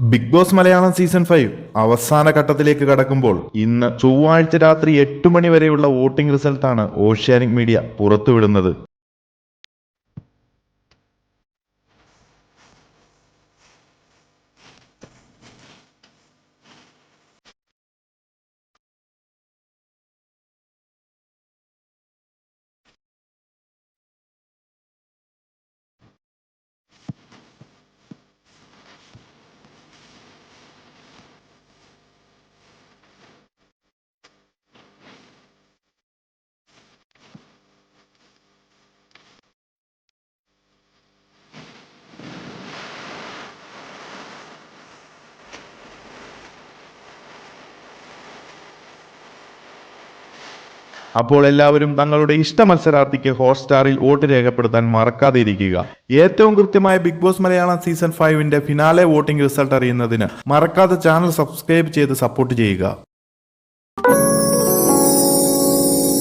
Big Boss Malayalam season 5 അവസാന ഘട്ടത്തിലേക്ക് കടക്കുമ്പോൾ ഇന്ന് ചൊവ്വാഴ്ച രാത്രി 8 മണി വരെയുള്ള വോട്ടിംഗ് റിസൾട്ടാണ് ഓഷ്യാനിക് മീഡിയ പുറത്തുവിടുന്നത്. അപ്പോൾ എല്ലാവരും തങ്ങളുടെ ഇഷ്ട മത്സരാർത്ഥിക്ക് ഹോട്ട്സ്റ്റാറിൽ വോട്ട് രേഖപ്പെടുത്താൻ മറക്കാതെ ഇരിക്കുക. ഏറ്റവും കൃത്യമായ Big Boss Malayalam season 5 finale voting result അറിയുന്നതിന് മറക്കാതെ ചാനൽ സബ്സ്ക്രൈബ് ചെയ്ത് സപ്പോർട്ട് ചെയ്യുക.